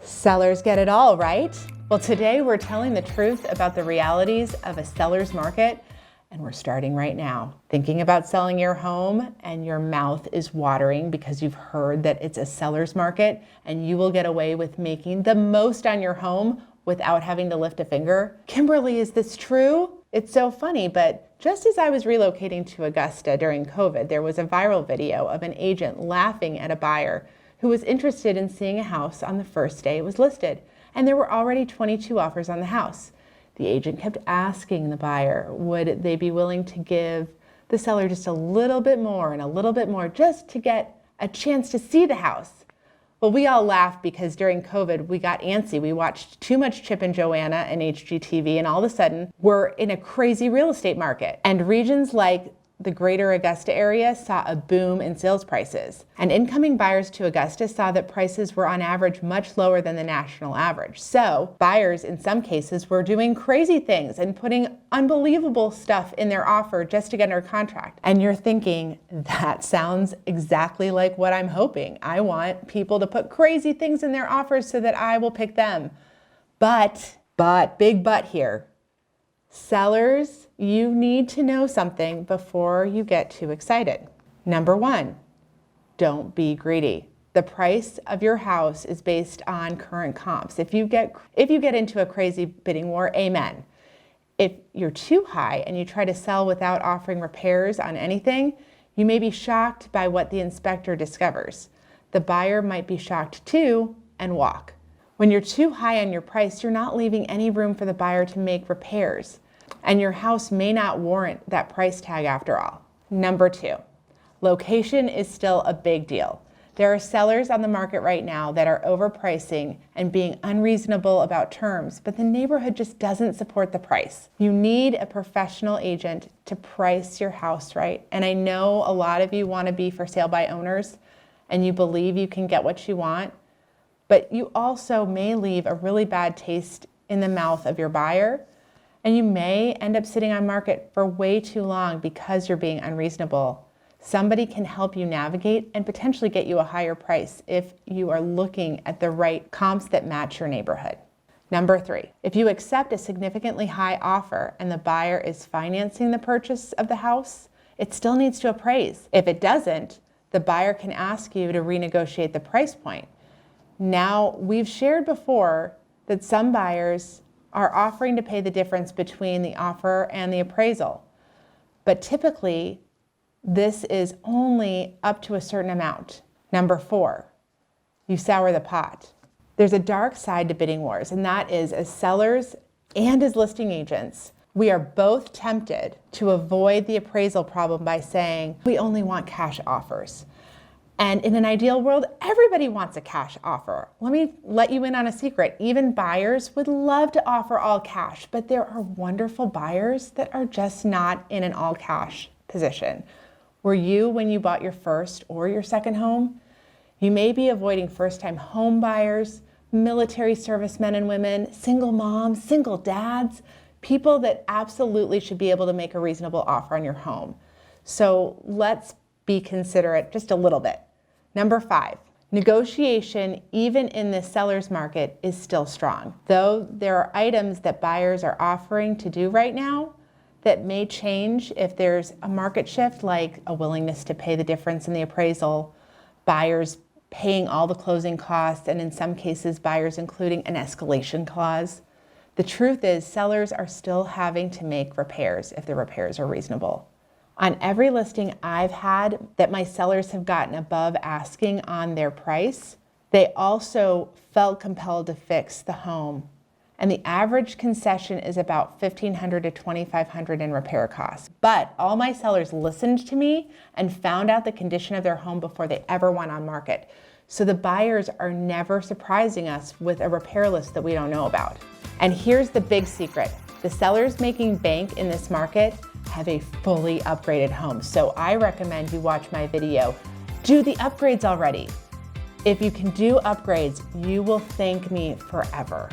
Sellers get it all, right? Well, today we're telling the truth about the realities of a seller's market, and we're starting right now. Thinking about selling your home and your mouth is watering because you've heard that it's a seller's market and you will get away with making the most on your home without having to lift a finger? Kimberly, is this true? It's so funny, but just as I was relocating to Augusta during COVID, there was a viral video of an agent laughing at a buyer who was interested in seeing a house on the first day it was listed, and there were already 22 offers on the house. The agent kept asking the buyer, would they be willing to give the seller just a little bit more and a little bit more just to get a chance to see the house? Well, we all laughed because during COVID, we got antsy. We watched too much Chip and Joanna and HGTV, and all of a sudden, we're in a crazy real estate market. And regions like the greater Augusta area saw a boom in sales prices. And incoming buyers to Augusta saw that prices were on average much lower than the national average. So buyers in some cases were doing crazy things and putting unbelievable stuff in their offer just to get under contract. And you're thinking, that sounds exactly like what I'm hoping. I want people to put crazy things in their offers so that I will pick them. But, big but here. Sellers, you need to know something before you get too excited. Number one, don't be greedy. The price of your house is based on current comps. If you get into a crazy bidding war, amen. If you're too high and you try to sell without offering repairs on anything, you may be shocked by what the inspector discovers. The buyer might be shocked too and walk. When you're too high on your price, you're not leaving any room for the buyer to make repairs, and your house may not warrant that price tag after all. Number two, location is still a big deal. There are sellers on the market right now that are overpricing and being unreasonable about terms, but the neighborhood just doesn't support the price. You need a professional agent to price your house right. And I know a lot of you want to be for sale by owners and you believe you can get what you want, but you also may leave a really bad taste in the mouth of your buyer, and you may end up sitting on market for way too long because you're being unreasonable. Somebody can help you navigate and potentially get you a higher price if you are looking at the right comps that match your neighborhood. Number three, if you accept a significantly high offer and the buyer is financing the purchase of the house, it still needs to appraise. If it doesn't, the buyer can ask you to renegotiate the price point. Now, we've shared before that some buyers are offering to pay the difference between the offer and the appraisal, but typically this is only up to a certain amount. Number four, you sour the pot. There's a dark side to bidding wars, and that is, as sellers and as listing agents, we are both tempted to avoid the appraisal problem by saying, we only want cash offers. And in an ideal world, everybody wants a cash offer. Let me let you in on a secret. Even buyers would love to offer all cash, but there are wonderful buyers that are just not in an all cash position. Were you when you bought your first or your second home? You may be avoiding first-time home buyers, military servicemen and women, single moms, single dads, people that absolutely should be able to make a reasonable offer on your home. So let's be considerate just a little bit. Number five, negotiation, even in the seller's market, is still strong. Though there are items that buyers are offering to do right now that may change if there's a market shift, like a willingness to pay the difference in the appraisal, buyers paying all the closing costs, and in some cases, buyers including an escalation clause. The truth is, sellers are still having to make repairs if the repairs are reasonable. On every listing I've had that my sellers have gotten above asking on their price, they also felt compelled to fix the home. And the average concession is about $1,500 to $2,500 in repair costs. But all my sellers listened to me and found out the condition of their home before they ever went on market. So the buyers are never surprising us with a repair list that we don't know about. And here's the big secret. The sellers making bank in this market have a fully upgraded home. So I recommend you watch my video. Do the upgrades already. If you can do upgrades, you will thank me forever.